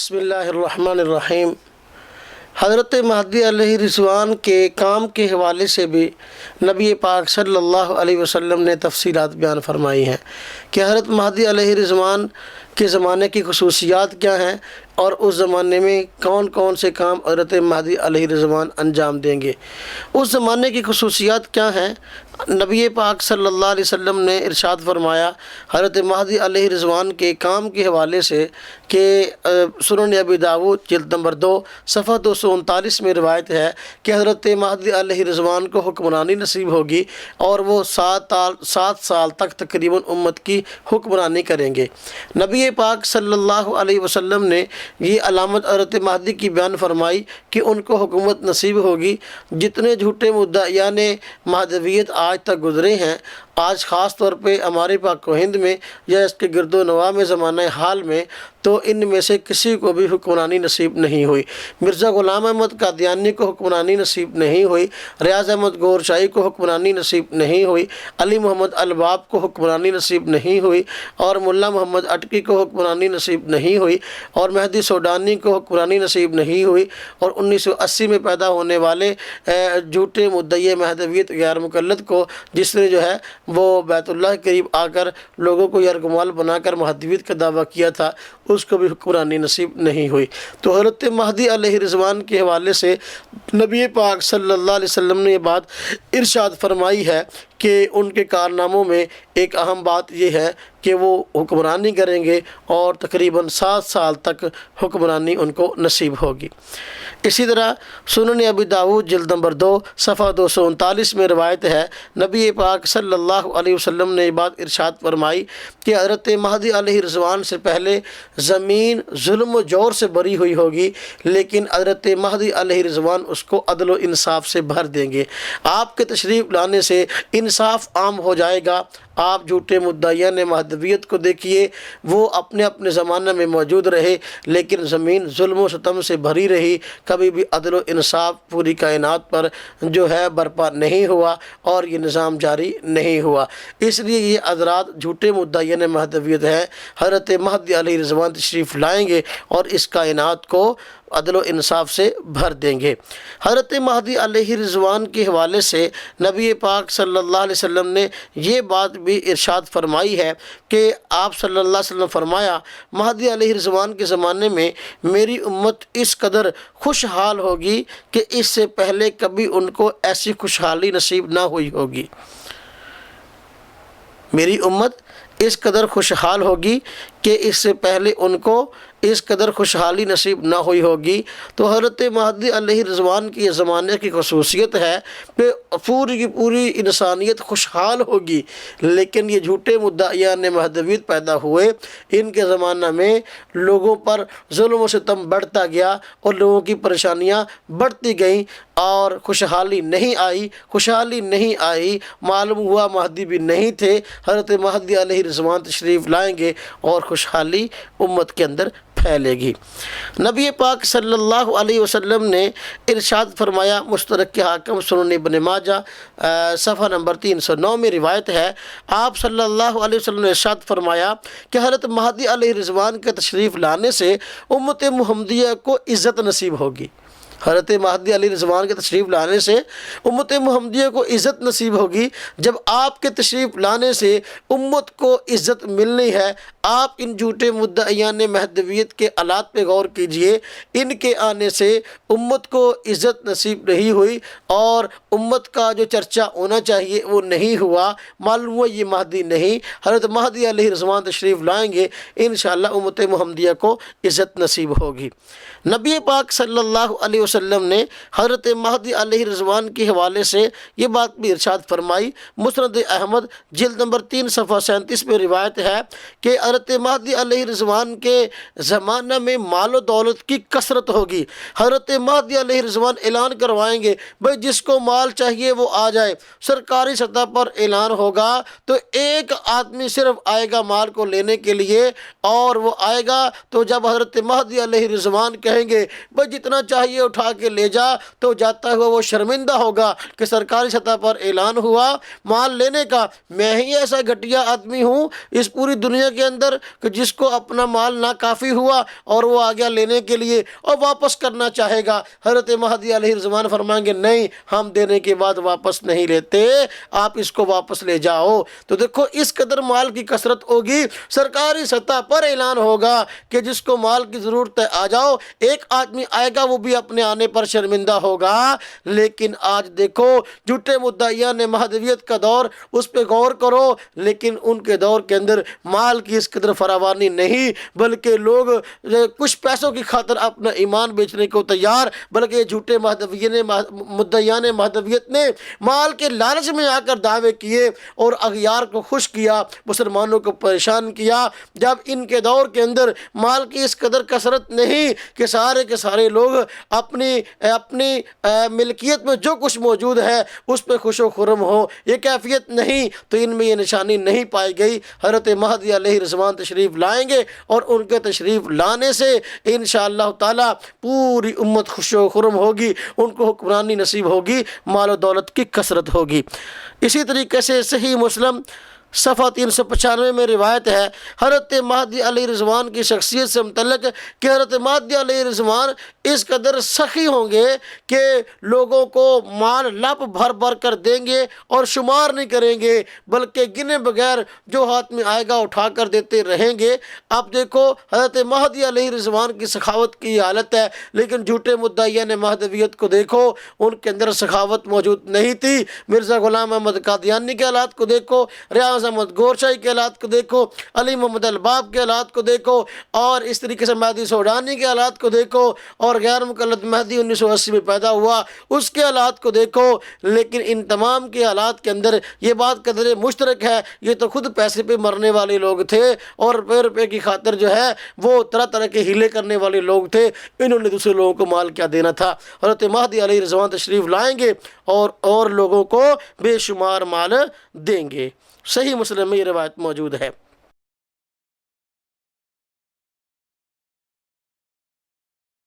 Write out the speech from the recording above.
بسم اللہ الرحمن الرحیم۔ حضرت مہدی علیہ رضوان کے کام کے حوالے سے بھی نبی پاک صلی اللہ علیہ وسلم نے تفصیلات بیان فرمائی ہیں کہ حضرت مہدی علیہ رضوان کے زمانے کی خصوصیات کیا ہیں اور اس زمانے میں کون کون سے کام حضرت مہدی علیہ رضوان انجام دیں گے۔ اس زمانے کی خصوصیات کیا ہیں؟ نبی پاک صلی اللہ علیہ وسلم نے ارشاد فرمایا حضرت مہدی علیہ رضوان کے کام کے حوالے سے کہ سنن ابی داؤد جلد نمبر 2 صفحہ 239 میں روایت ہے کہ حضرت مہدی علیہ رضوان کو حکمرانی نصیب ہوگی اور وہ 7 سال تک تقریباً امت کی حکمرانی کریں گے۔ نبی پاک صلی اللہ علیہ وسلم نے یہ علامت حضرت مہدی کی بیان فرمائی کہ ان کو حکومت نصیب ہوگی۔ جتنے جھوٹے مدعیان مہدویت آج تک گزرے ہیں، آج خاص طور پہ ہمارے پاک و ہند میں یا اس کے گرد و نواح میں زمانہ حال میں، تو ان میں سے کسی کو بھی حکمرانی نصیب نہیں ہوئی۔ مرزا غلام احمد قادیانی کو حکمرانی نصیب نہیں ہوئی، ریاض احمد گور شاہی کو حکمرانی نصیب نہیں ہوئی، علی محمد الباب کو حکمرانی نصیب نہیں ہوئی، اور ملا محمد اٹکی کو حکمرانی نصیب نہیں ہوئی، اور مہدی سوڈانی کو حکمرانی نصیب نہیں ہوئی، اور 1980 میں پیدا ہونے والے جھوٹے مدعی مہدویت غیر مقلد کو، جس نے جو ہے وہ بیت اللہ کے قریب آ کر لوگوں کو یرغمال بنا کر مہدویت کا دعویٰ کیا تھا، اس کو بھی حکمرانی نصیب نہیں ہوئی۔ تو حضرت مہدی علیہ رضوان کے حوالے سے نبی پاک صلی اللہ علیہ وسلم نے یہ بات ارشاد فرمائی ہے کہ ان کے کارناموں میں ایک اہم بات یہ ہے کہ وہ حکمرانی کریں گے اور تقریباً 7 سال تک حکمرانی ان کو نصیب ہوگی۔ اسی طرح سنن ابی داؤد جلد نمبر 2 صفحہ 239 میں روایت ہے، نبی پاک صلی اللہ علیہ وسلم نے یہ بات ارشاد فرمائی کہ حضرت مہدی علیہ رضوان سے پہلے زمین ظلم و جور سے بری ہوئی ہوگی، لیکن حضرت مہدی علیہ رضوان اس کو عدل و انصاف سے بھر دیں گے۔ آپ کے تشریف لانے سے انصاف عام ہو جائے گا۔ آپ جھوٹے مدعیان مہدویت کو دیکھیے، وہ اپنے اپنے زمانہ میں موجود رہے، لیکن زمین ظلم و ستم سے بھری رہی، کبھی بھی عدل و انصاف پوری کائنات پر جو ہے برپا نہیں ہوا اور یہ نظام جاری نہیں ہوا۔ اس لیے یہ حضرات جھوٹے مدعیان مہدویت ہیں۔ حضرت مہدی علیہ رضوان تشریف لائیں گے اور اس کائنات کو عدل و انصاف سے بھر دیں گے۔ حضرت مہدی علیہ رضوان کے حوالے سے نبی پاک صلی اللہ علیہ وسلم نے یہ بات بھی ارشاد فرمائی ہے کہ آپ صلی اللہ علیہ وسلم فرمایا، مہدی علیہ رضوان کے زمانے میں میری امت اس قدر خوشحال ہوگی کہ اس سے پہلے کبھی ان کو ایسی خوشحالی نصیب نہ ہوئی ہوگی۔ میری امت اس قدر خوشحال ہوگی کہ اس سے پہلے ان کو اس قدر خوشحالی نصیب نہ ہوئی ہوگی۔ تو حضرت مہدی علیہ رضوان کی یہ زمانے کی خصوصیت ہے کہ پوری کی پوری انسانیت خوشحال ہوگی، لیکن یہ جھوٹے مدعیان مہدویت پیدا ہوئے، ان کے زمانہ میں لوگوں پر ظلم و ستم بڑھتا گیا اور لوگوں کی پریشانیاں بڑھتی گئیں اور خوشحالی نہیں آئی۔ معلوم ہوا مہدی بھی نہیں تھے۔ حضرت مہدی علیہ رضوان تشریف لائیں گے اور خوشحالی امت کے اندر پھیلے گی۔ نبی پاک صلی اللہ علیہ وسلم نے ارشاد فرمایا، مستدرک حاکم سنن ابن ماجہ صفحہ نمبر 309 میں روایت ہے، آپ صلی اللہ علیہ وسلم نے ارشاد فرمایا کہ حضرت مہدی علیہ رضوان کے تشریف لانے سے امت محمدیہ کو عزت نصیب ہوگی۔ حضرت مہدی علیہ رضوان کے تشریف لانے سے امت محمدیہ کو عزت نصیب ہوگی۔ جب آپ کے تشریف لانے سے امت کو عزت ملنی ہے، آپ ان جھوٹے مدعیان مہدویت کے آلات پہ غور کیجئے۔ ان کے آنے سے امت کو عزت نصیب نہیں ہوئی اور امت کا جو چرچا ہونا چاہیے وہ نہیں ہوا۔ معلوم ہوا یہ مہدی نہیں۔ حضرت مہدی علیہ رضوان تشریف لائیں گے، انشاءاللہ امت محمدیہ کو عزت نصیب ہوگی۔ نبی پاک صلی اللہ علیہ وسلم نے حضرت مہدی علیہ رضوان کے حوالے سے یہ بات بھی ارشاد فرمائی۔ مسند احمد جلد نمبر 3 صفحہ 37 میں روایت ہے کہ حضرت مہدی علیہ رضوان کے زمانہ میں مال و دولت کی کثرت ہوگی۔ حضرت مہدی علیہ رضوان اعلان کروائیں گے، بھئی جس کو مال چاہیے وہ آ جائے۔ سرکاری سطح پر اعلان ہوگا تو ایک آدمی صرف آئے گا مال کو لینے کے لیے، اور وہ آئے گا تو جب حضرت مہدی علیہ رضوان کہیں گے بھئی جتنا چاہیے اٹھا اٹھا کے لے جا تو جاتا ہوا وہ شرمندہ ہوگا کہ سرکاری سطح پر اعلان ہوا مال لینے کا، میں ہی ایسا گھٹیا آدمی ہوں اس پوری دنیا کے اندر کہ جس کو اپنا مال ناکافی ہوا اور وہ آ گیا لینے کے لیے اور واپس کرنا چاہے گا۔ حضرت مہدی علیہ الرضوان فرمائیں گے نہیں، ہم دینے کے بعد واپس نہیں لیتے، آپ اس کو واپس لے جاؤ۔ تو دیکھو اس قدر مال کی کثرت ہوگی، سرکاری سطح پر اعلان ہوگا کہ جس کو مال کی ضرورت ہے آ جاؤ۔ ایک آدمی آئے گا وہ بھی اپنے آنے پر شرمندہ ہوگا۔ لیکن آج دیکھو جھوٹے مدعیان مہدویت کا دور، اس پہ غور کرو، لیکن ان کے دور کے اندر مال کی اس قدر فراوانی نہیں، بلکہ لوگ کچھ پیسوں کی خاطر اپنا ایمان بیچنے کو تیار، بلکہ یہ جھوٹے مدعیان مہدویت نے مال کے لالچ میں آ کر دعوے کیے اور اغیار کو خوش کیا، مسلمانوں کو پریشان کیا۔ جب ان کے دور کے اندر مال کی اس قدر کثرت نہیں کہ سارے کے سارے لوگ اپنی ملکیت میں جو کچھ موجود ہے اس پہ خوش و خرم ہو، یہ کیفیت نہیں، تو ان میں یہ نشانی نہیں پائی گئی۔ حضرت مہدی علیہ الرضوان تشریف لائیں گے اور ان کے تشریف لانے سے انشاءاللہ تعالی پوری امت خوش و خرم ہوگی، ان کو حکمرانی نصیب ہوگی، مال و دولت کی کثرت ہوگی۔ اسی طریقے سے صحیح مسلم صفحہ 395 میں روایت ہے حضرت مہدی علیہ الرضوان کی شخصیت سے متعلق کہ حضرت مہدی علیہ الرضوان اس قدر سخی ہوں گے کہ لوگوں کو مال لپ بھر بھر کر دیں گے اور شمار نہیں کریں گے، بلکہ گنے بغیر جو ہاتھ میں آئے گا اٹھا کر دیتے رہیں گے۔ اب دیکھو حضرت مہدی علیہ الرضوان کی سخاوت کی حالت ہے، لیکن جھوٹے مدعیان مہدویت کو دیکھو، ان کے اندر سخاوت موجود نہیں تھی۔ مرزا غلام احمد قادیانی کے حالات کو دیکھو، ریاض احمد گورشاہی کے حالات کو دیکھو، علی محمد الباب کے حالات کو دیکھو، اور اس طریقے سے مہدی سوڈانی کے حالات کو دیکھو، اور غیر مقلد مہدی 1980 میں پیدا ہوا اس کے حالات کو دیکھو۔ لیکن ان تمام کے حالات کے اندر یہ بات قدر مشترک ہے، یہ تو خود پیسے پہ مرنے والے لوگ تھے اور روپے کی خاطر جو ہے وہ طرح طرح کے ہیلے کرنے والے لوگ تھے، انہوں نے دوسرے لوگوں کو مال کیا دینا تھا۔ حضرت مہدی علیہ الرضوان تشریف لائیں گے اور لوگوں کو بے شمار مال دیں گے۔ صحیح مسلم میں یہ روایت موجود ہے۔